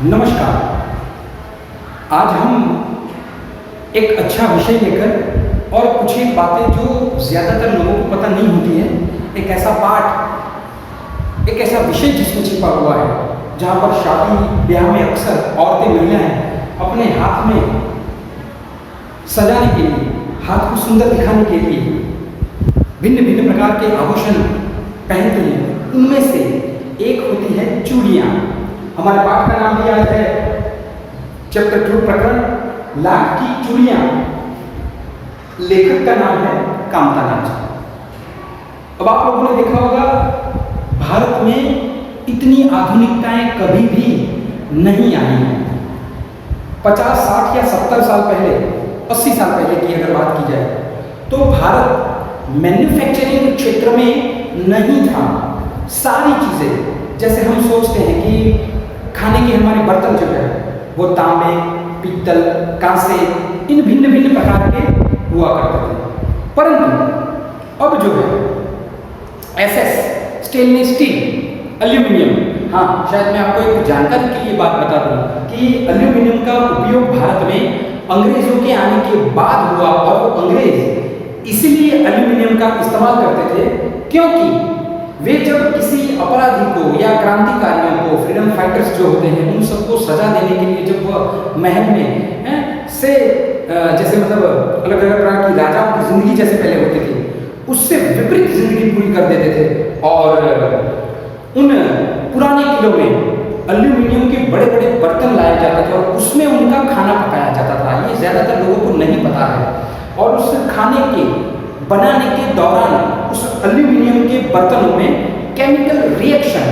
नमस्कार। आज हम एक अच्छा विषय लेकर और कुछ एक बातें जो ज़्यादातर लोगों को पता नहीं होती हैं, एक ऐसा पाठ, एक ऐसा विषय जिसमें छिपा हुआ है, जहाँ पर शादी ब्याह में अक्सर औरतें महिलाएं अपने हाथ में सजाने के लिए, हाथ को सुंदर दिखाने के लिए भिन्न भिन्न प्रकार के आभूषण पहनती हैं। उनमें से एक होती है चूड़ियाँ। हमारे पाठ का नाम दिया है चैप्टर 2 प्रकरण लाख की चूड़ियाँ। लेखक का नाम है कामतानाथ। अब आप लोगों ने देखा होगा, भारत में इतनी आधुनिकताएं कभी भी नहीं आई हैं। 50, 60 या 70 साल पहले, 80 साल पहले की अगर बात की जाए तो भारत मैन्युफैक्चरिंग क्षेत्र में नहीं था। सारी चीज़ें जैसे हम सोचते हैं कि खाने के हमारे बर्तन जो है वो तांबे, पीतल, कांसे, इन भिन्न भिन्न प्रकार के हुआ करते थे। परंतु अब जो है एसएस, स्टेनलेस स्टील, एल्यूमिनियम, हाँ शायद मैं आपको एक जानकारी के लिए बात बता दूं कि एल्यूमिनियम का उपयोग भारत में अंग्रेजों के आने के बाद हुआ। और वो अंग्रेज इसलिए एल्यूमिनियम का इस्तेमाल करते थे क्योंकि वे जब किसी अपराधी को या क्रांतिकारियों को, फ्रीडम फाइटर्स जो होते हैं, उन सबको सजा देने के लिए जब वह महल में से जैसे मतलब अलग अलग प्रकार की राजाओं की जिंदगी जैसे पहले होती थी, उससे विपरीत जिंदगी पूरी कर देते थे। और उन पुराने किलों में एल्यूमिनियम के बड़े बड़े बर्तन लाए जाते थे और उसमें उनका खाना पकाया जाता था। ये ज़्यादातर लोगों को नहीं पता है। और उस खाने के बनाने के दौरान उस एल्यूमिनियम के बर्तनों में केमिकल रिएक्शन,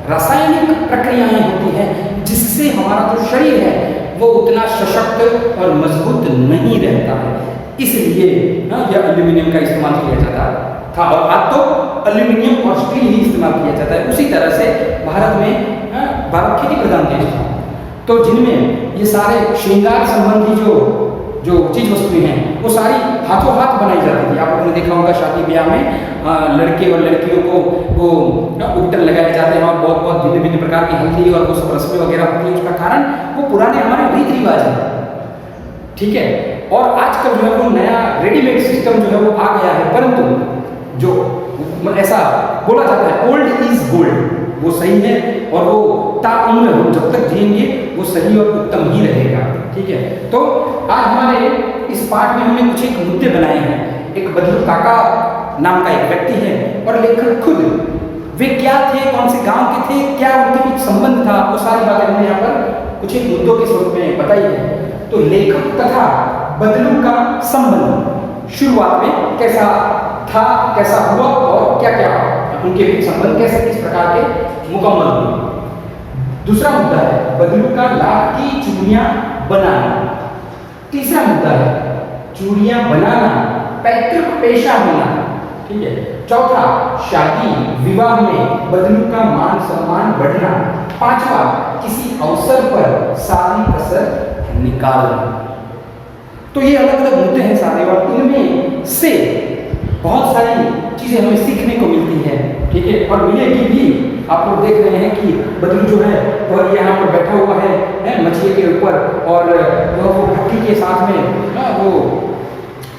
रासायनिक प्रक्रियाएं होती हैं, जिससे हमारा जो शरीर है वो उतना सशक्त और मजबूत नहीं रहता है। इसलिए यह एल्यूमिनियम का इस्तेमाल किया जाता था। और आज तो एल्यूमिनियम और स्टील ही इस्तेमाल किया जाता है। उसी तरह से भारत में भारत खेती प्रधान देश था, तो जिनमें ये सारे श्रृंगार संबंधी जो चीज वस्तुएं हैं वो सारी हाथों हाथ बनाई जाती थी। आप लोगों ने देखा होगा शादी ब्याह में लड़के और लड़कियों को वो उपटन लगाए जाते हैं और बहुत बहुत भिन्न भिन्न प्रकार की हल्दी और वो सब रस्में वगैरह होती है। उसका कारण वो पुराने हमारे रीति रिवाज है, ठीक है। और आजकल जो है वो नया रेडीमेड सिस्टम जो है वो आ गया है। परंतु जो ऐसा बोला जाता है ओल्ड इज गोल्ड, वो सही है और वो ताउम्र हम जब तक जिएंगे वो सही और उत्तम ही रहेगा, ठीक है। तो आज हमारे इस पाठ में हमने कुछ एक मुद्दे बनाए हैं। एक बदलू काका नाम का एक व्यक्ति है और लेखक खुद, वे क्या थे, कौन से गांव के थे, क्या उनके बीच संबंध था, वो सारी बातें हमने यहाँ पर कुछ एक मुद्दों के स्वरूप में बताई है। तो लेखक तथा बदलू का संबंध शुरुआत में कैसा था, कैसा हुआ और क्या क्या उनके बीच संबंध कैसे किस प्रकार के मुकम्मल हुए। दूसरा मुद्दा है बदलू का लाख की चूड़ियां बनाना। तीसरा मुद्दा है चूड़ियां बनाना पैतृक पेशा होना, ठीक है। चौथा शादी विवाह में बदलू का मान सम्मान बढ़ना। पांचवा किसी अवसर पर सारी कसर निकालना। तो ये अलग अलग मुद्दे हैं सारे और इनमें से बहुत सारी चीजें हमें सीखने को मिलती है, ठीक है। और मिलेगी भी। आप लोग देख रहे हैं कि बदलू जो है वह यहाँ पर बैठा हुआ है मछली के ऊपर और वो भट्टी के साथ में वो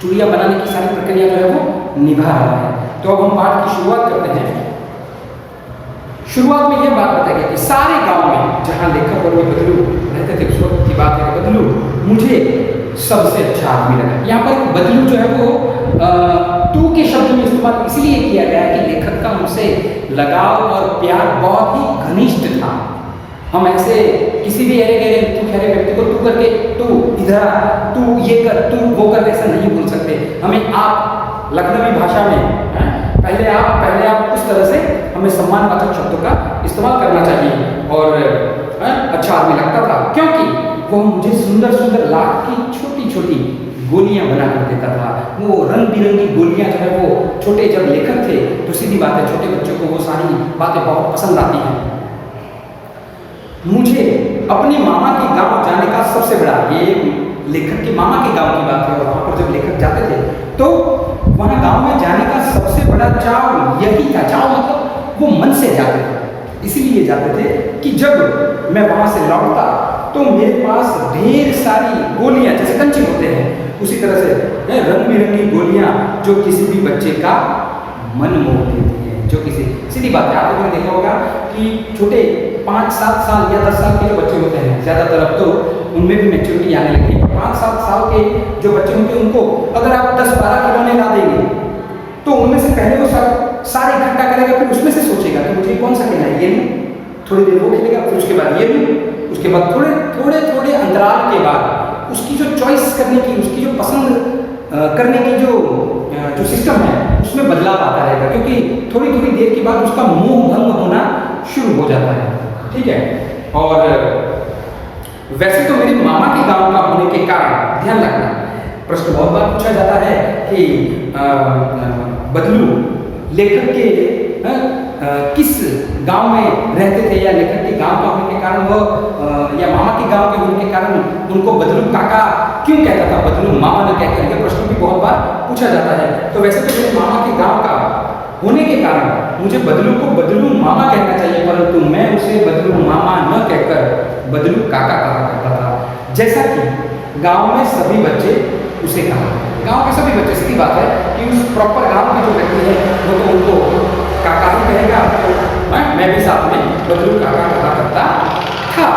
चूड़ियाँ बनाने की सारी प्रक्रिया जो है वो निभा रहा है। तो अब हम पाठ की शुरुआत करते हैं। शुरुआत में यह बात बताई गई कि सारे गांव में जहाँ लेखक और बदलू रहते थे उस वक्त की बात है। बदलू मुझे सबसे अच्छा आदमी लगा। यहाँ पर बदलू जो है वो तू के शब्द में इस्तेमाल इसलिए किया गया है कि लेखक का उनसे लगाव और प्यार बहुत ही घनिष्ठ था। हम ऐसे किसी भी अरे गहरे तू खैरे व्यक्ति को तू करके, तू इधर, तू ये कर, तू वो कर, ऐसा नहीं बोल सकते। हमें आप लखनवी भाषा में पहले आप उस तरह से हमें सम्मानवाचक शब्दों का इस्तेमाल करना चाहिए। और अच्छा आदमी लगता था क्योंकि वो मुझे सुंदर सुंदर लाख की छोटी छोटी गोलियां बना कर देता था। वो रंग बिरंगी गोलियां जो है वो छोटे जब लेखक थे तो सीधी बात है छोटे बच्चों को वो सारी बातें बहुत पसंद आती हैं। मुझे अपने मामा के गांव जाने का सबसे बड़ा, ये लेखक के मामा के गांव की बात है और वहाँ पर जब लेखक जाते थे तो वहाँ गांव में जाने का सबसे बड़ा चाव यही था। चाव मतलब वो मन से जाते थे। इसीलिए जाते थे कि जब मैं वहाँ से लौटता तो मेरे पास ढेर सारी गोलियाँ, जैसे कंचे होते हैं उसी तरह से रंग बिरंगी गोलियाँ, जो किसी भी बच्चे का मन मोह लेती है। जो किसी सीधी बात है, आप लोगों ने देखा होगा कि छोटे 5-7 साल या 10 साल के जो बच्चे होते हैं, ज़्यादातर अब तो उनमें भी मैच्योरिटी आने लगी है, 5-7 साल के जो बच्चे होंगे उनको अगर आप 10-12 खिलौने ला देंगे तो उनमें से पहले वो सारे इकट्ठा करेगा, फिर उसमें से सोचेगा कि मुझे कौन सा खेलना है, ये लूँ, थोड़ी देर वो खेलेगा, फिर उसके बाद ये लूँ, उसके बाद थोड़े अंतराल के बाद उसकी जो चॉइस करने की, उसकी जो पसंद करने की जो सिस्टम है उसमें बदलाव आता रहेगा, क्योंकि थोड़ी देर के बाद उसका मोह भंग होना शुरू हो जाता है। ठीक है। और वैसे तो मेरे मामा के गांव का होने के कारण, ध्यान रखना, प्रश्न बहुत बार पूछा जाता है कि बदलू लेखक के किस गांव में रहते थे, या लेखक के गांव का होने के कारण वह या मामा के गांव के होने के कारण उनको बदलू काका क्यों कहता था, बदलू मामा न कहकर, यह प्रश्न भी बहुत बार पूछा जाता है। तो वैसे तो मेरे मामा के गांव का होने के कारण मुझे बदलू को बदलू मामा कहना चाहिए, परंतु मैं उसे बदलू मामा न कहकर बदलू काका कहा करता था। जैसा कि गांव में सभी बच्चे उसे कहा, गांव के सभी बच्चे, सीधी बात है कि उस प्रॉपर गांव के जो व्यक्ति है वो तो उनको काका ही कहेगा, तो मैं भी साथ में बदलू काका कहा करता था।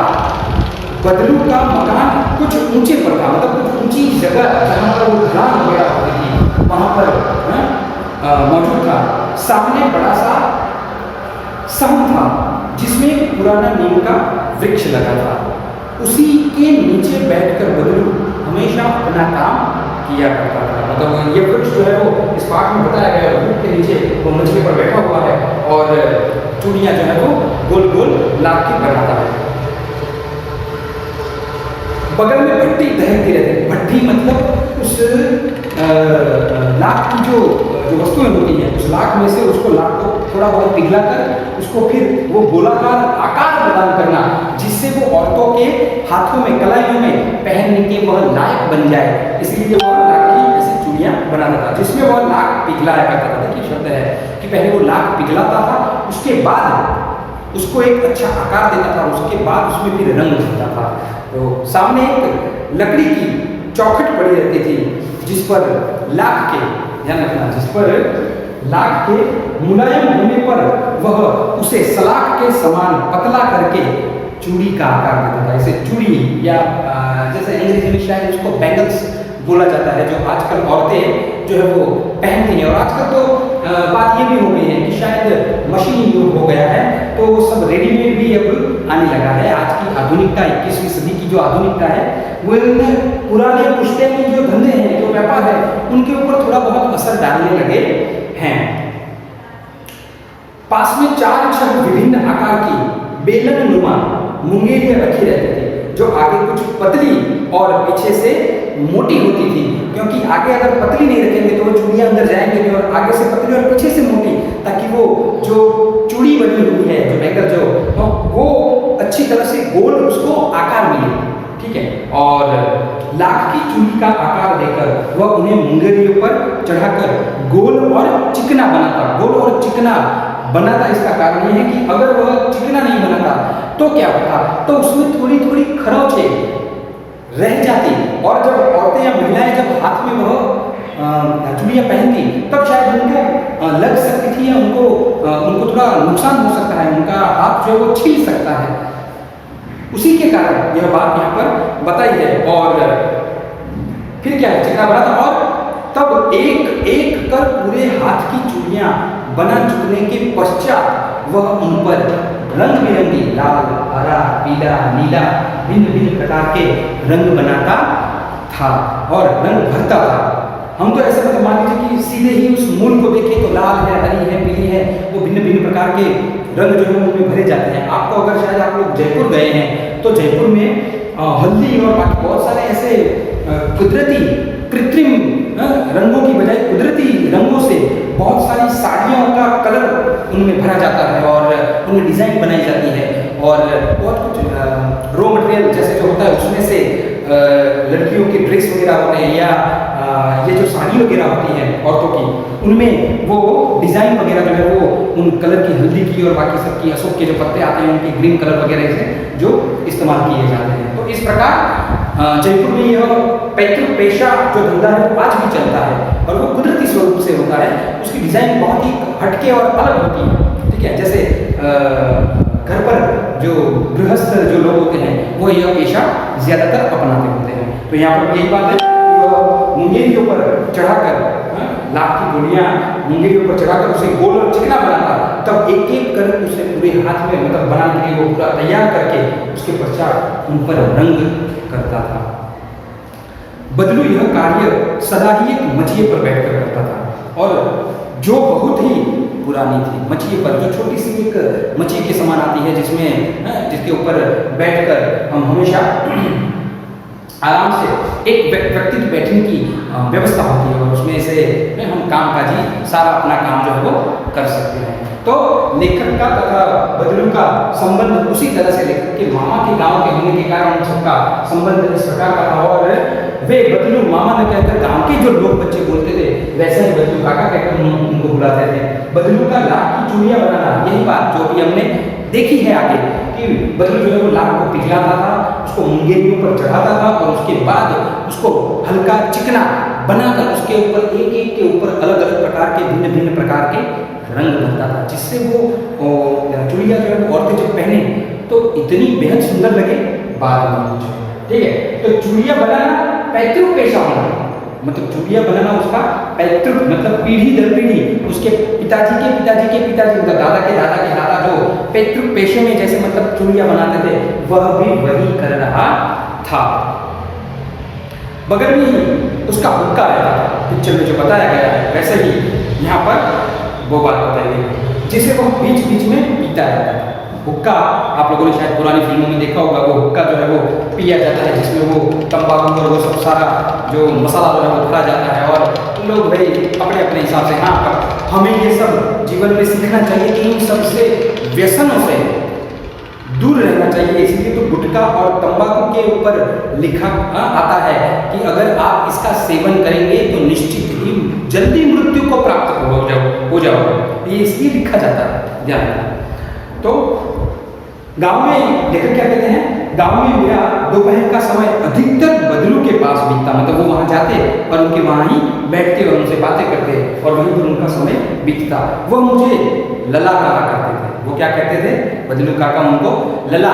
बदलू का मकान कुछ ऊंचे पर था, मतलब कुछ ऊंची जगह जहाँ पर वो गांव वगैरह होती थी वहाँ पर मौजूद था। सामने बड़ा सा सहन था जिसमें पुराना नीम का वृक्ष लगा था, उसी के नीचे बैठकर बदलू हमेशा अपना काम किया करता था। मतलब ये वृक्ष जो है वो इस पाठ में बताया गया है, वृक्ष के नीचे वो मंजिले पर बैठा हुआ है और चूड़ियाँ जो है वो गोल गोल लाख की बनाता है। बगल में भट्टी दहकती रहती, भट्टी मतलब उस लाख की जो वस्तुएं होती हैं, उस लाख में से उसको लाख को थोड़ा बहुत पिघला कर उसको फिर वो गोलाकार आकार प्रदान करना, जिससे वो औरतों के हाथों में, कलाइयों में पहनने के वह लायक बन जाए, इसलिए वह लाख की ऐसी चूड़ियाँ बनाता था जिसमें वह लाख पिघलाया करता था। देखिए शब्द है कि पहले वो लाख पिघलाता था, उसके बाद उसको एक अच्छा आकार देता था, उसके बाद उसमें फिर रंग भरता था। तो सामने एक लकड़ी की चौखट पड़ी रहती थी जिस पर लाख के, ध्यान रखना, जिस पर लाख के मुलायम होने पर वह उसे सलाख के समान पतला करके चूड़ी का आकार देता था। ऐसे चूड़ी, या जैसे अंग्रेजी में शायद उसको बैंगल्स बोला जाता है, जो आजकल औरतें जो है वो पहनती हैं। और आजकल तो बात ये भी हो गई है कि शायद मशीन युग हो गया है, तो वो सब रेडीमेड भी अब आने लगा है। आज की आधुनिकता, 21वीं सदी की जो आधुनिकता है वो इन पुराने पुश्तैनी जो धंधे हैं, जो व्यापार है, उनके ऊपर थोड़ा बहुत असर डालने लगे हैं। पास में 4-6 विभिन्न आकार की बेलन नुमा मुंगेरियां रखी रहती थी, जो आगे कुछ पतली और पीछे से मोटी होती थी, क्योंकि आगे अगर पतली नहीं रखेंगे तो वो चूड़ियाँ अंदर जाएंगे नहीं, और आगे से पतली और पीछे से मोटी, ताकि वो जो चूड़ी बनी हुई है, जो बैंगल जो वो अच्छी तरह से गोल उसको आकार मिले। ठीक है। और लाख की चूड़ी का आकार देकर वह उन्हें मुंगेरियों पर चढ़ाकर गोल और चिकना बनाता। गोल और चिकना बनाता इसका कारण ये है कि अगर वह चिकना नहीं बनाता तो क्या होता, तो उसमें थोड़ी थोड़ी खरोंचे रह जाती, और जब औरतें या महिलाएं जब हाथ में वह चूड़ियाँ पहनती तब शायद उनको लग सकती थी, या उनको थोड़ा नुकसान हो सकता है, उनका हाथ जो है वो छील सकता है। उसी के कारण यह बात यहाँ पर बताई है। और फिर क्या है, चिकना बना था, और तब एक एक कर पूरे हाथ की चूड़ियाँ बना चुकने के पश्चात वह उन पर रंग बिरंगी लाल, हरा, पीला, नीला, भिन्न भिन्न प्रकार के रंग बनाता था और रंग भरता था। हम तो ऐसे मतलब मान लीजिए कि सीधे ही उस मूल को देखें तो लाल है, हरी है, पीली है, वो भिन्न भिन्न प्रकार के रंग जो है उनमें भरे जाते हैं। आपको अगर शायद आप लोग जयपुर गए हैं तो जयपुर में हल्दी और बाकी बहुत सारे ऐसे कुदरती कृत्रिम रंगों की बजाय कुदरती रंगों से बहुत सारी साड़ियों का कलर उनमें भरा जाता है और उनमें डिज़ाइन बनाई जाती है, और बहुत कुछ रॉ मटेरियल जैसे जो होता है उसमें से लड़कियों के ड्रेस वगैरह होते हैं या ये जो साड़ी वगैरह होती है औरतों की, उनमें वो डिज़ाइन वगैरह जो है वो उन कलर की, हल्दी की और बाकी सब की, अशोक के जो पत्ते आते हैं उनके ग्रीन कलर वगैरह से जो इस्तेमाल किए जाते हैं। तो इस प्रकार जयपुर में यह पैतृक पेशा जो धंधा है वो आज भी चलता है और वो कुदरती स्वरूप से होता है। उसकी डिज़ाइन बहुत ही हटके और अलग होती है, ठीक है। जैसे घर पर जो गृहस्थ जो लोग होते हैं वो यह पेशा ज़्यादातर अपनाते होते हैं। तो यहाँ पर यही बात है कि वह मुंगेरी के ऊपर चढ़ाकर लाख की गोलियाँ मुंगेरी के ऊपर चढ़ाकर उसे गोल और चिकना बनाता, तब एक एक कर उसे पूरे हाथ में मतलब बना के वो पूरा तैयार करके उसके पश्चात उन पर रंग करता था। बदलू यह कार्य सदा ही एक मचिए पर बैठकर करता था और जो बहुत ही पुरानी थी मछली पर, जो छोटी सी एक मछली के समान आती है जिसमें जिसके ऊपर बैठकर हम हमेशा आराम से एक व्यक्ति की बैठने की व्यवस्था होती है और उसमें से हम काम काजी सारा अपना काम जो है वो कर सकते हैं। तो लेखक का तथा बदलू का संबंध उसी तरह से लेखक के मामा के गांव के होने के कारण सबका संबंध इस प्रकार का था और वे बदलू मामा ने कहकर गांव के जो लोग बच्चे बोलते थे वैसे ही बदलू काका कहकर उनको बुलाते थे। बदलू का लाख की चूड़ियां बनाना, यही बात जो भी हमने देखी है आगे कि बदलू जो है वो लाख को पिघलाता था, उसको मुंगेरी पर चढ़ाता था और उसके बाद उसको हल्का चिकना बनाकर उसके ऊपर एक एक के ऊपर अलग अलग प्रकार के भिन्न भिन्न प्रकार के रंग भरता था, जिससे वो चूड़ियाँ जो है वो औरतें जब पहने तो इतनी बेहद सुंदर लगे बात नहीं। ठीक है, तो चूड़ियाँ बनाना पैतृक पेशा होना, मतलब चूड़ियाँ बनाना उसका पैतृक मतलब पीढ़ी दर पीढ़ी उसके पिताजी के पिताजी के पिताजी, उनका दादा के दादा के दादा जो पैतृक पेशे में जैसे मतलब चूड़ियाँ बनाते थे वह भी वही कर रहा था। बगल में ही उसका हुक्का रहता था, पिक्चर में जो बताया गया है वैसे ही यहाँ पर वो बात बताई गई जिसे वो बीच बीच में पीता रहता था। हुक्का आप लोगों ने शायद पुरानी फिल्मों में देखा होगा, वो हुक्का जो है वो पिया जाता है जिसमें वो तंबाकू और वो सब सारा जो मसाला जो है वो भरा जाता है और लोग भाई अपने अपने हिसाब से, हाँ पर हमें ये सब जीवन में सीखना चाहिए कि इन सबसे व्यसनों से दूर रहना चाहिए। इसलिए तो गुटखा और तंबाकू के ऊपर लिखा आता है कि अगर आप इसका सेवन करेंगे तो निश्चित ही जल्दी मृत्यु को प्राप्त हो जाओगे, ये इसलिए लिखा जाता है, ध्यान। तो गांव में लेकर क्या कहते हैं, गांव में मेरा दोपहर का समय अधिकतर बदलू के पास बीतता, मतलब वो वहां जाते और उनके वहां ही बैठते और उनसे बातें करते और वहीं पर उनका समय बीतता। वो मुझे लला कहा करते थे। वो क्या कहते थे, बदलू काका उनको लला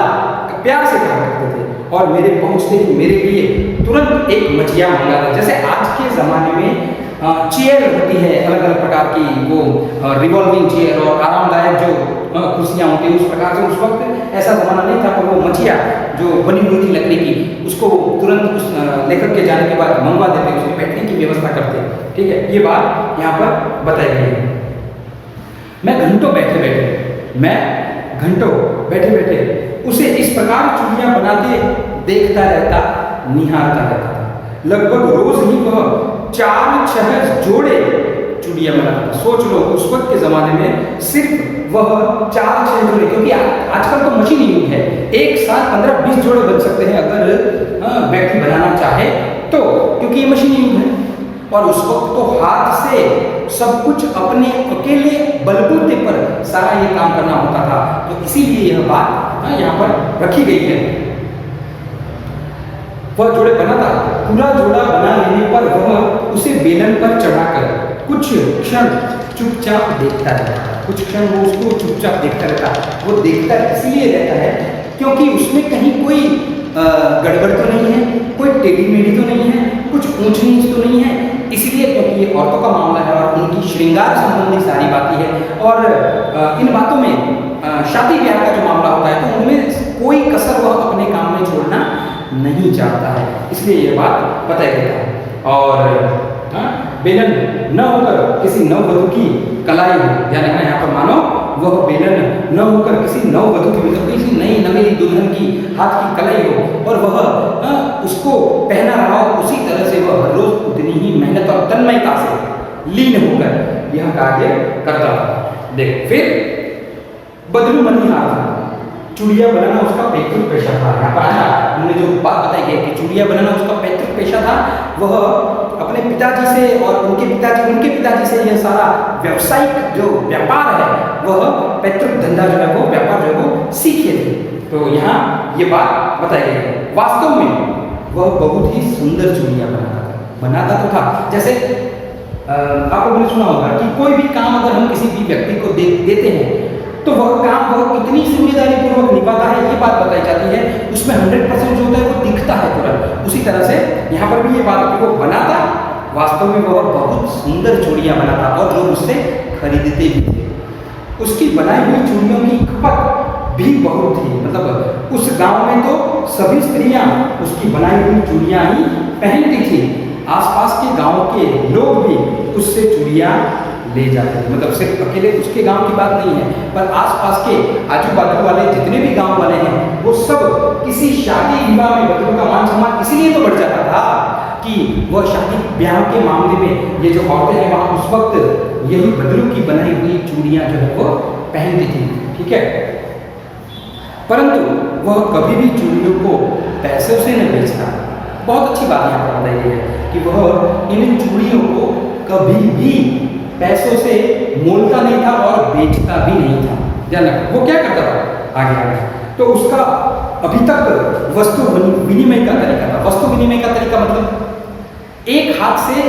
प्यार से कहा करते थे और मेरे पहुंचते ही मेरे लिए तुरंत एक मछिया मंगाता। जैसे आज के ज़माने में चेयर होती है अलग अलग प्रकार की, वो रिवॉल्विंग चेयर और आरामदायक जो कुर्सियाँ होती है, उस प्रकार से उस वक्त ऐसा ज़माना नहीं था, पर वो मछिया जो बनी हुई थी लकड़ी की उसको तुरंत उस लेखक के जाने के बाद मंगवा देते, उसके बैठने की व्यवस्था करते। ठीक है, ये बात यहाँ पर बताई गई है। मैं घंटों बैठे बैठे उसे इस प्रकार चूड़ियाँ बनाते देखता रहता, निहारता रहता था। लगभग रोज ही वह 4-6 जोड़े चूड़ियाँ बनाता था। सोच लो उस वक्त के ज़माने में सिर्फ वह 4-6 जोड़े, क्योंकि आजकल तो मशीन युग है, एक साथ 15-20 जोड़े बन सकते हैं अगर व्यक्ति बनाना चाहे तो, क्योंकि ये मशीन युग है। और उस वक्त तो हाथ से सब कुछ अपने अकेले बलबूते पर सारा ये काम करना होता था, तो इसीलिए यह बात यहाँ पर रखी गई है। वह जोड़े बनाता, पूरा जोड़ा बना लेने पर वह उसे बेलन पर चढ़ाकर कुछ क्षण चुपचाप देखता रहता। कुछ क्षण वो उसको चुपचाप देखता रहता। वो देखता इसलिए रहता है क्योंकि उसमें कहीं कोई गड़बड़ तो नहीं है, कोई टेढ़ी मेढ़ी तो नहीं है, कुछ ऊंच नीच तो नहीं है, इसलिए क्योंकि ये औरतों का मामला है और उनकी श्रृंगार संबंधी सारी बातें हैं और इन बातों में शादी ब्याह का जो मामला होता है तो उनमें कोई कसर वह अपने काम में छोड़ना नहीं चाहता है, इसलिए ये बात बताया गया है। और बेलन न होकर किसी नववधू की कलाई हो, यानी यहाँ पर मानो वह बेलन न होकर किसी नववधू की, मतलब किसी नई नवेली दुल्हन की हाथ की कलाई हो और वह उसको पहना रहा हो, उसी तरह से वह हर रोज उतनी ही मेहनत और तन्मयता से लीन होकर यह कार्य करता था। देख फिर बदलू मनिहार था, चूड़ियाँ बनाना उसका पैतृक पेशा था। यहाँ पर आया, हमने हमने जो बात बताई है कि चूड़ियाँ बनाना उसका पैतृक पेशा था, वह अपने पिताजी से और उनके पिताजी से यह सारा व्यावसायिक जो व्यापार है वह पैतृक धंधा जो है वो व्यापार जो है वो सीखे थे। तो यहाँ ये बात बताई गई है। वास्तव में वह बहुत ही सुंदर चूड़ियाँ बनाता तो था। जैसे आप लोगों ने सुना होगा कि कोई भी काम अगर हम किसी भी व्यक्ति को देते हैं तो वह काम वह कितनी जिम्मेदारी पूर्वक निभाता है ये बात बताई जाती है। उसमें 100% जो होता है वो दिखता है तुरंत। उसी तरह से यहाँ पर भी ये बात कि वो बनाता, वास्तव में वह बहुत सुंदर चूड़ियाँ बनाता और लोग उससे खरीदते भी थे। उसकी बनाई हुई चूड़ियों की खपत भी बहुत थी। मतलब उस गांव में तो सभी स्त्रियां उसकी बनाई हुई चूड़ियाँ ही पहनती थी। आसपास के गांव के लोग भी उससे चूड़ियाँ ले जाते थे। मतलब सिर्फ अकेले उसके गांव की बात नहीं है, पर आसपास के आजू बाजू वाले जितने भी गांव वाले हैं वो सब किसी शादी विवाह में बदलू का मान सम्मान इसलिए तो बढ़ जाता था कि वह शादी ब्याह के मामले में ये जो औरतें हैं वहाँ उस वक्त यही बदलू की बनाई हुई चूड़ियाँ जो है वो पहनती थी। ठीक है, परंतु वह कभी भी चूड़ियों को पैसों से नहीं बेचता। बहुत अच्छी बात यहाँ पर बताई गई है कि वह इन चूड़ियों को कभी भी पैसों से मोलता नहीं था और बेचता भी नहीं था। ध्यान रखो वो क्या करता था आगे तो उसका अभी तक वस्तु विनिमय का तरीका था। वस्तु विनिमय का तरीका मतलब एक हाथ से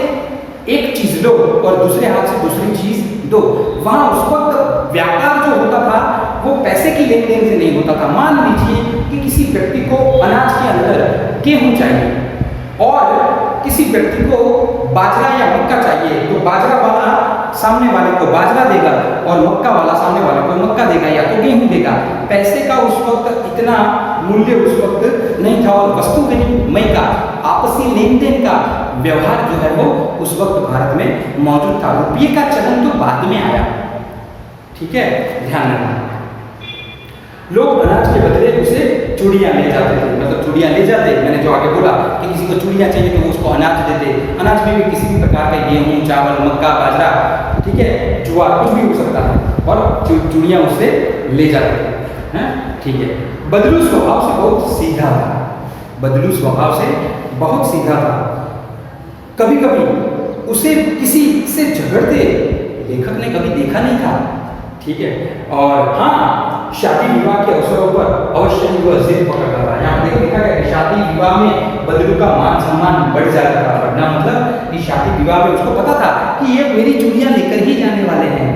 एक चीज लो और दूसरे हाथ से दूसरी चीज दो। वहां उस वक्त व्यापार जो होता था वो पैसे की लेन देन से नहीं होता था। मान लीजिए कि किसी व्यक्ति को अनाज के अंदर गेहूं चाहिए और किसी व्यक्ति को बाजरा या मक्का चाहिए, तो बाजरा वाला सामने वाले को बाजरा देगा और मक्का वाला सामने वाले को मक्का देगा या तो गेहूं देगा। पैसे का उस वक्त इतना मूल्य उस वक्त नहीं था और वस्तु विनिमय का आपसी लेन देन का व्यवहार जो है वो उस वक्त भारत में मौजूद था। रुपये का चलन तो बाद में आया। ठीक है, ध्यान रखना। लोग अनाज के बदले उसे चूड़ियाँ ले जाते थे। मतलब चूड़ियाँ ले जाते, मैंने जो आगे बोला कि किसी को चूड़ियाँ चाहिए तो वो उसको अनाज देते। अनाज में भी किसी भी प्रकार के गेहूँ, चावल, मक्का, बाजरा, ठीक है, ज्वार, कुछ भी हो सकता है और चूड़ियाँ उससे ले जाते थे। हैं, ठीक है। बदलू स्वभाव से बहुत सीधा था। बदलू स्वभाव से बहुत सीधा था। कभी कभी उसे किसी से झगड़ते लेखक ने कभी देखा नहीं था। ठीक है, और हाँ, शादी विवाह के अवसरों पर अवश्य ही वह जिद पकड़ता था। यहाँ पर देखा गया कि शादी विवाह में बदलू का मान सम्मान बढ़ जाता था। बढ़ना मतलब कि शादी विवाह में उसको पता था कि ये मेरी चूड़ियाँ लेकर ही जाने वाले हैं,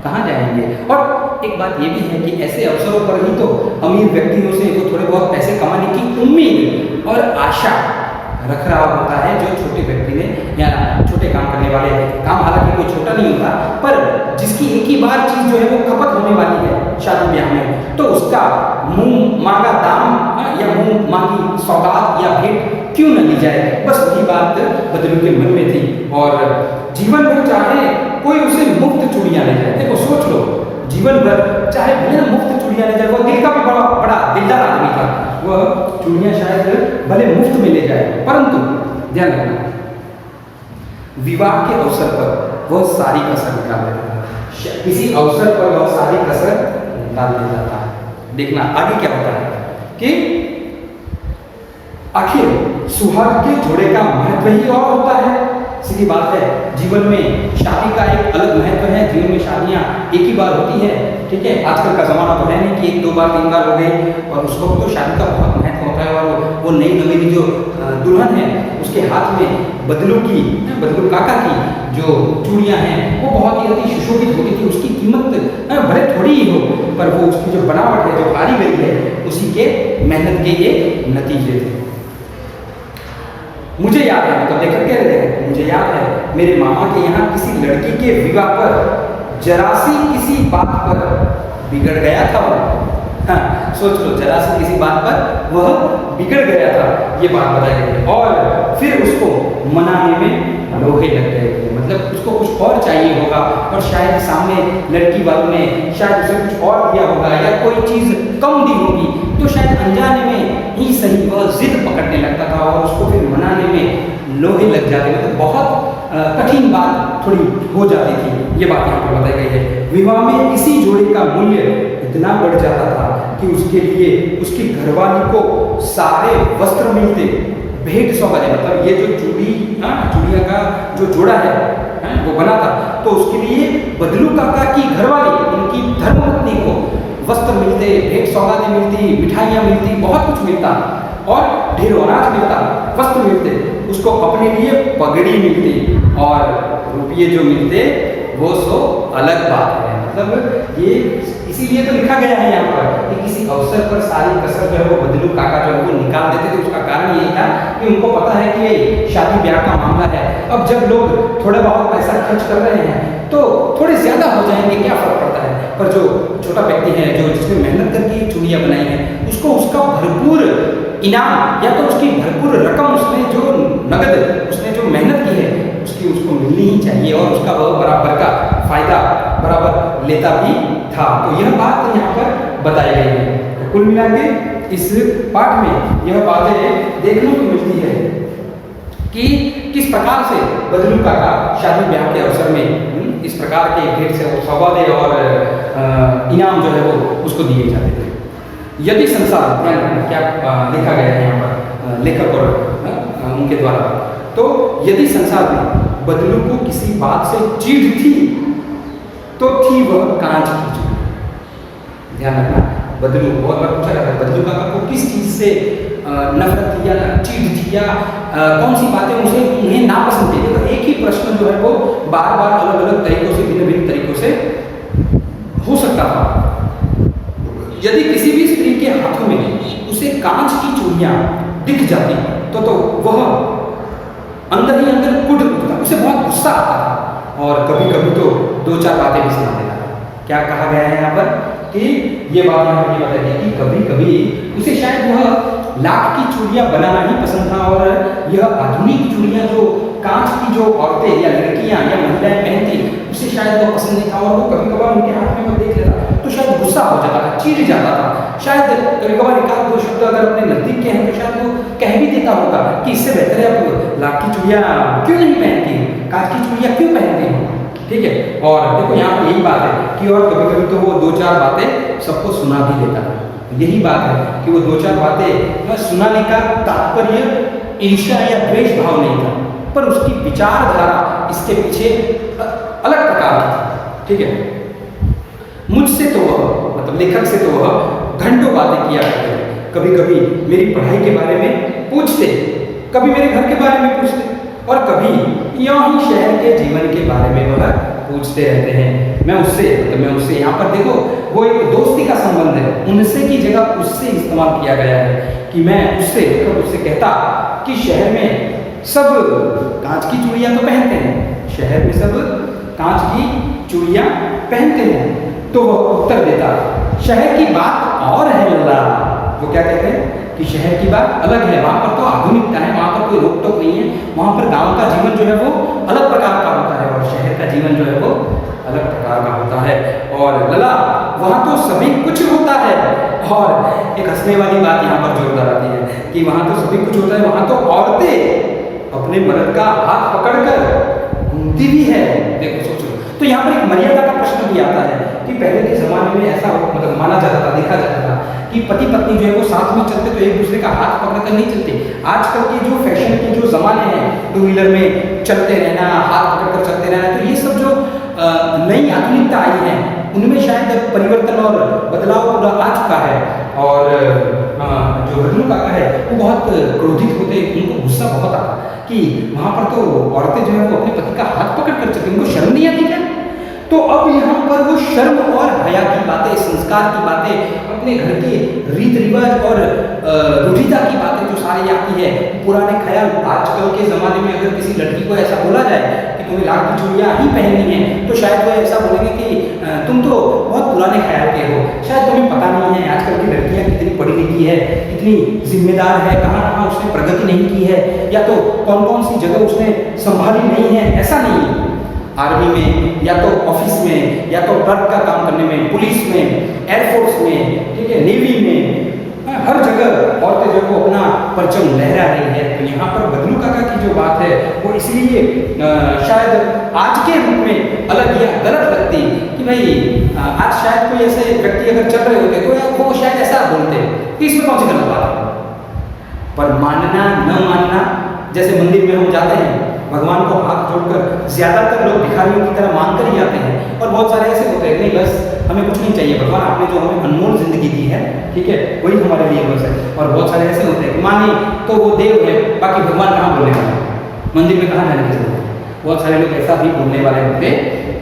कहाँ जाएंगे। और एक बात ये भी है कि ऐसे अवसरों पर ही तो अमीर व्यक्तियों से तो थोड़े बहुत पैसे कमाने की उम्मीद और आशा रख रहा होता है जो छोटे व्यक्ति ने या छोटे काम करने वाले काम, हालांकि कोई छोटा नहीं होता, पर जिसकी एक ही बार चीज जो है वो खपत होने वाली है शादी ब्याह में, तो उसका मुंह मांगा दाम या मुंह मांगी सौगात या भेंट क्यों न ली जाए। बस वही बात बदलू के मन में थी और जीवन भर चाहे कोई उसे मुफ्त चूड़ियाँ ले जाए। देखो सोच लो, जीवन भर चाहे बिना मुफ्त चूड़ियाँ ले जाए। वो दिल का भी बड़ा दिलदार आदमी था। वह चूड़ियाँ शायद भले मुफ्त में ले जाए, परंतु ध्यान रखना विवाह के अवसर पर वह सारी कसर निकाल देता था। किसी अवसर पर वह सारी कसर निकाल देता था। देखना आगे क्या होता है कि आखिर सुहाग के जोड़े का महत्व ही और होता है। सीधी बात है, जीवन में शादी का एक अलग महत्व है। जीवन में शादियाँ एक ही बार होती है। ठीक है, आजकल का जमाना तो है नहीं कि 1, 2 बार 3 बार हो गए, और उस वक्त तो शादी का बहुत महत्व होता है। और वो नई नवेली जो दुल्हन है उसके हाथ में बदलू काका की जो चूड़ियाँ हैं वो बहुत ही अति सुशोभित होती थी। उसकी कीमत भले थोड़ी ही हो, पर वो उसकी जो बनावट है, जो कारीगरी है, उसी के मेहनत के ये नतीजे थे। मुझे याद है, मतलब लेखक कह रहे थे, मुझे याद है मेरे मामा के यहाँ किसी लड़की के विवाह पर जरा सी किसी बात पर बिगड़ गया था वो। हाँ, सोच लो, जरा सी किसी बात पर वह बिगड़ गया था, ये बात बताई गई है। और फिर उसको मनाने में लोहे लग गए थे। मतलब उसको कुछ और चाहिए होगा और शायद सामने लड़की वालों ने शायद उसे कुछ और दिया होगा या कोई चीज़ कम दी होगी, तो शायद अनजाने में ही सही वह जिद पकड़ने लगता था और उसको फिर मनाने में लोहे लग जाते। मतलब बहुत कठिन बात थोड़ी हो जाती थी। ये बात यहाँ पर बताई गई है। विवाह में इसी जोड़े का मूल्य इतना बढ़ जाता था कि उसके लिए उसकी घरवाली को सारे वस्त्र मिलते, भेंट सौगात, मतलब ये जो चूड़िया का जो जोड़ा है वो बना था, तो उसके लिए बदलू काका की घरवाली, उनकी धर्मपत्नी को वस्त्र मिलते, भेंट सौगातें मिलती, मिठाइयाँ मिलती, बहुत कुछ मिलता और ढेरों अनाज मिलता, वस्त्र मिलते, उसको अपने लिए पगड़ी मिलती और रुपये जो मिलते वो सो अलग बात है। मतलब ये इसीलिए तो लिखा गया है यहाँ पर कि किसी अवसर पर सारी कसर जो है वो बदलू काका जो है वो निकाल देते थे। उसका कारण यही था कि उनको पता है कि ये शादी ब्याह का मामला है, अब जब लोग थोड़ा बहुत पैसा खर्च कर रहे हैं तो थोड़े ज़्यादा हो जाएंगे, क्या फ़र्क पड़ता है। पर जो छोटा व्यक्ति है, जो जिसने मेहनत करके चूड़ियाँ बनाई हैं, उसको उसका भरपूर इनाम या तो उसकी भरपूर रकम, उसने जो नगद उसने जो मेहनत की है उसकी उसको मिलनी ही चाहिए और उसका वह बराबर का फायदा बराबर लेता भी था। तो यह बात यहाँ पर बताई गई है। तो कुल मिला के इस पाठ में यह बातें देखने को मिलती है कि किस प्रकार से बदलू काका शादी ब्याह के अवसर में इस प्रकार के भेंट से सौगातें और इनाम जो है वो उसको दिए जाते थे। यदि संसार क्या लिखा गया है यहाँ पर लेखक और उनके द्वारा, तो यदि संसार में बदलू को किसी बात से चीड़ थी तो थी वह कांच की चूड़ी। ध्यान रखना, बदलू बहुत बार पूछा जाता है बदलू काका को किस चीज़ से नफरत थी या चीड़ थी या कौन सी बातें उन्हें नापसंद थी। तो एक ही प्रश्न जो है वो बार बार अलग अलग तरीकों से, भिन्न भिन्न तरीकों से हो सकता था। यदि किसी भी स्त्री के हाथों में उसे कांच की चूड़ियाँ दिख जाती तो वह अंदर ही अंदर कुट उठता, उसे बहुत गुस्सा आता था और कभी कभी तो दो चार बातें भी सुना देता था। क्या कहा गया है यहाँ पर कि ये बात यहाँ पर बताई है कि कभी कभी उसे शायद वह लाख की चूड़ियाँ बनाना ही पसंद था और यह आधुनिक चूड़ियाँ जो कांच की जो औरतें या लड़कियाँ या महिलाएं पहनती उसे शायद वो पसंद नहीं था और वो कभी कभार उनके हाथ में वो देख लेता तो शायद गुस्सा हो जाता था, चिढ़ जाता था। शायद कभी कभार एक आध दो शब्द अगर अपने नजदीक के हैं तो शायद वो कह भी देता होगा कि इससे बेहतर है आप लाख की चूड़ियाँ क्यों नहीं पहनती, कांच की चूड़ियाँ क्यों पहनती हो। ठीक है, और देखो यहाँ पर यही बात है कि और कभी कभी तो वो दो चार बातें सबको सुना भी देता था। यही बात है कि वो दो चार बातें सुनाने का तात्पर्य ईर्ष्या या द्वेष भाव नहीं था, पर उसकी विचारधारा इसके पीछे अलग प्रकार की थी। ठीक है, मुझसे तो वह मतलब लेखक से तो वह घंटों बातें किया करते थे। कभी कभी मेरी पढ़ाई के बारे में पूछते, कभी मेरे घर के बारे में पूछते और कभी यूं ही शहर के जीवन के बारे में वह पूछते रहते हैं। मैं उससे यहाँ पर देखो वो एक दोस्ती का संबंध है, उनसे की जगह उससे इस्तेमाल किया गया है कि मैं उससे कहता कि शहर में सब कांच की चूड़ियाँ तो पहनते हैं, शहर में सब कांच की चूड़ियाँ पहनते हैं। तो वह उत्तर देता शहर की बात और है लल्ला। वो क्या कहते हैं कि शहर की बात अलग है, वहाँ पर तो आधुनिकता है, वहाँ पर कोई रोक टोक नहीं है, वहाँ पर गांव का जीवन जो है वो अलग प्रकार का होता है और शहर का जीवन जो है वो अलग प्रकार का होता है। और लला वहाँ तो सभी कुछ होता है। और एक हंसने वाली बात यहाँ पर जोरदार आती है कि वहाँ तो सभी कुछ होता है, वहाँ तो औरतें अपने मर्द का हाथ पकड़कर घूमती भी है। देखो सोचो, तो यहाँ पर एक मर्यादा का प्रश्न भी आता है कि पहले के जमाने में ऐसा मतलब माना जाता था, देखा जाता था कि पति पत्नी जो है वो साथ में चलते तो एक दूसरे का हाथ पकड़ कर नहीं चलते। आजकल के जो फैशन के जो जमाने हैं, टू व्हीलर में चलते रहना, हाथ पकड़ कर चलते रहना, तो ये सब जो नई आधुनिकता आई है उनमें शायद परिवर्तन और बदलाव पूरा आ चुका है। और जो बदलू काका है वो बहुत क्रोधित होते, उनको गुस्सा बहुत आता कि वहाँ पर तो औरतें जो है वो अपने पति का हाथ पकड़ कर चलती, उनको शर्म नहीं आती क्या। तो अब यहाँ पर वो शर्म और हया की बातें, संस्कार की बातें, अपने घर के रीत रिवाज और रूढ़िता की बातें जो सारी आती है, पुराने ख्याल। आजकल के ज़माने में अगर किसी लड़की को ऐसा बोला जाए कि तुम्हें लाख की चूड़ियाँ ही पहननी है तो शायद वो ऐसा बोलेंगे कि तुम तो बहुत पुराने ख्याल के हो, शायद तुम्हें पता नहीं है आजकल की लड़कियाँ कितनी पढ़ी लिखी है, कितनी जिम्मेदार है, कहाँ कहाँ उसने प्रगति नहीं की है या तो कौन कौन सी जगह उसने संभाली नहीं है। ऐसा नहीं है, आर्मी में या तो ऑफिस में या तो क्लर्क का काम करने में, पुलिस में, एयरफोर्स में, ठीक है, नेवी में, हर जगह औरतें जो है अपना परचम लहरा रही है। तो यहाँ पर बदलू काका की जो बात है वो इसलिए शायद आज के रूप में अलग या गलत लगती कि भाई आज शायद कोई ऐसे व्यक्ति अगर चल रहे होते तो वो शायद ऐसा बोलते कि इसमें कौन सी गलत बात है। पर मानना न मानना, जैसे मंदिर में हम जाते हैं भगवान को हाथ जोड़कर, ज़्यादातर लोग भिखारियों की तरह मांग कर ही आते हैं, और बहुत सारे ऐसे होते हैं नहीं बस हमें कुछ नहीं चाहिए, भगवान आपने जो हमें अनमोल जिंदगी दी है, ठीक है, वही हमारे लिए बस है। और बहुत सारे ऐसे होते हैं माने तो वो देव है, बाकी भगवान कहाँ बोलने वाले, मंदिर में कहाँ जाने की जरूरत है। बहुत सारे लोग ऐसा भी बोलने वाले होते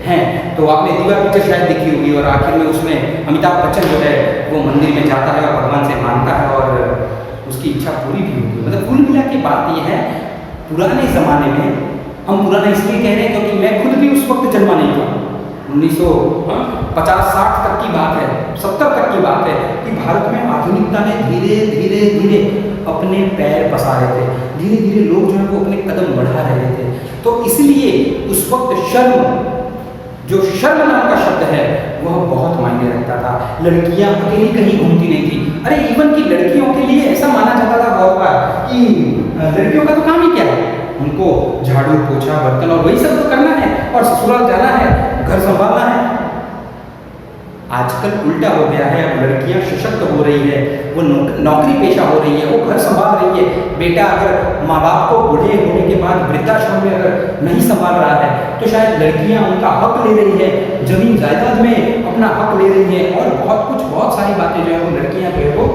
हैं। तो आपने दीवार पिक्चर शायद देखी होगी, और आखिर में उसमें अमिताभ बच्चन जो है वो मंदिर में जाता है और भगवान से मांगता है और उसकी इच्छा पूरी भी होती है। मतलब कुल मिला के बात यह है, पुराने ज़माने में, हम पुराना इसलिए कह रहे हैं क्योंकि मैं खुद भी उस वक्त जन्मा नहीं था, 1950-60 तक की बात है, 70 तक की बात है, कि भारत में आधुनिकता ने धीरे धीरे धीरे अपने पैर पसारे थे, धीरे धीरे लोग जो है वो अपने कदम बढ़ा रहे थे। तो इसलिए उस वक्त शर्म, जो शर्म नाम का शब्द है वह बहुत मायने रखता था। लड़कियां अकेली कहीं घूमती नहीं थी। अरे इवन की लड़कियों के लिए ऐसा माना जाता था बहुत बार कि लड़कियों का तो काम ही क्या है, उनको झाड़ू पोछा बर्तन और वही सब तो करना है, और ससुराल जाना है, घर संभालना है। आजकल उल्टा हो गया है, अब लड़कियां सशक्त हो रही है, वो नौकरी पेशा हो रही है, वो घर संभाल रही है। बेटा अगर माँ बाप को बूढ़े होने के बाद वृद्धाश्रम में अगर नहीं संभाल रहा है तो शायद लड़कियां उनका हक ले रही है, जमीन जायदाद में अपना हक ले रही है, और बहुत सारी बातें जो है वो लड़कियां जो है वो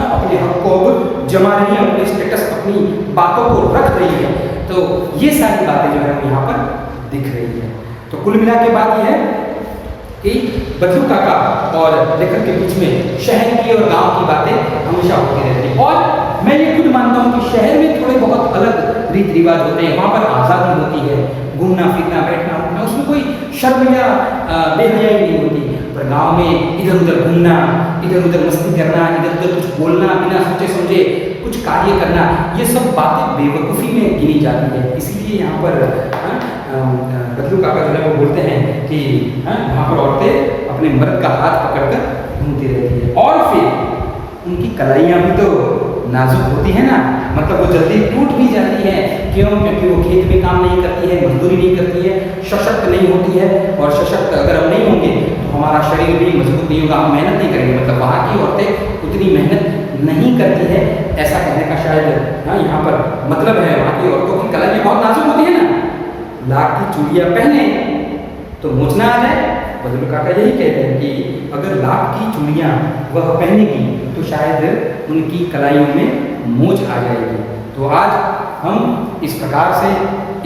अपने हक को अब जमा रही है, अपने स्टेटस, अपनी बातों को रख रही है। तो ये सारी बातें जो है वो यहाँ पर दिख रही है। तो कुल मिला के बात यह है कि बदलू काका और लेखक के बीच में शहर की और गांव की बातें हमेशा होती रहती हैं। और मैं ये खुद मानता हूँ कि शहर में थोड़े बहुत अलग रीति रिवाज होते हैं, वहाँ पर आज़ादी होती है, घूमना फिरना बैठना उठना, उसमें कोई शर्म या बेहयाई नहीं होती। पर गांव में इधर उधर घूमना, इधर उधर मस्ती करना, इधर उधर कुछ बोलना, बिना सोचे समझे कुछ कार्य करना, ये सब बातें बेवकूफ़ी में गिनी जाती है। इसीलिए यहाँ पर बदलू काका जो है वो बोलते हैं कि वहाँ पर औरतें अपने मर्द का हाथ पकड़कर घूमती रहती है, और फिर उनकी कलाइयाँ भी तो नाजुक होती है ना, मतलब वो जल्दी टूट भी जाती है। क्यों? क्योंकि वो खेत में काम नहीं करती है, मजदूरी नहीं करती है, सशक्त नहीं होती है। और सशक्त अगर हम नहीं होंगे तो हमारा शरीर भी मजबूत नहीं होगा, हम मेहनत नहीं करेंगे। मतलब वहाँ की औरतें उतनी मेहनत नहीं करती है, ऐसा कहने का शायद यहाँ पर मतलब है। वहाँ की औरतों की कलाइयाँ बहुत नाजुक होती है ना, लाख की चूड़ियाँ पहने तो मोचना आ जाए। बदलू काका यही कहते हैं कि अगर लाख की चूड़ियाँ वह पहनेगी तो शायद उनकी कलाइयों में मोच आ जाएगी। तो आज हम इस प्रकार से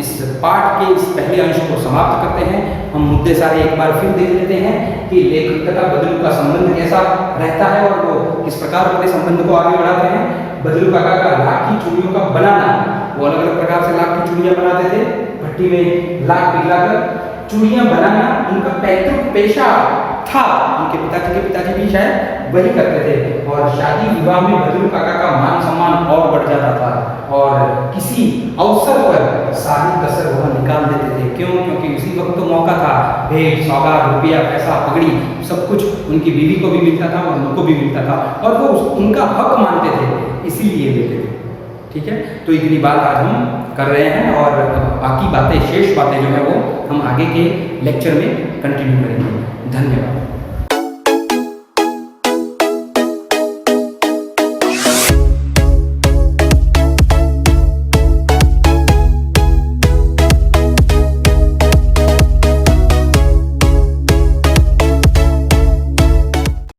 इस पाठ के इस पहले अंश को समाप्त करते हैं। हम मुद्दे सारे एक बार फिर देख लेते हैं कि लेखक तथा बदलू का संबंध कैसा रहता है और वो किस प्रकार अपने संबंध को आगे बढ़ाते हैं। बदलू काका का लाख की चूड़ियों का बनाना, वो अलग अलग प्रकार से लाख की चूड़ियाँ बनाते थे, भट्टी में लाख पिघलाकर चूड़ियाँ बनाना उनका पैतृक पेशा था। उनके पिताजी भी शायद वही करते थे। और शादी विवाह में बदलू काका का मान सम्मान और बढ़ जाता था, और किसी अवसर पर सारी कसर वह निकाल देते थे। क्यों? क्योंकि उसी वक्त तो मौका था, भेंट सौगात रुपया पैसा पगड़ी सब कुछ उनकी बीवी को भी मिलता था और उनको भी मिलता था, और वो उनका हक मानते थे, इसीलिए लेते थे। ठीक है, तो इतनी बात आज हम कर रहे हैं, और बाकी बातें शेष बातें जो है वो हम आगे के लेक्चर में कंटिन्यू करेंगे। धन्यवाद।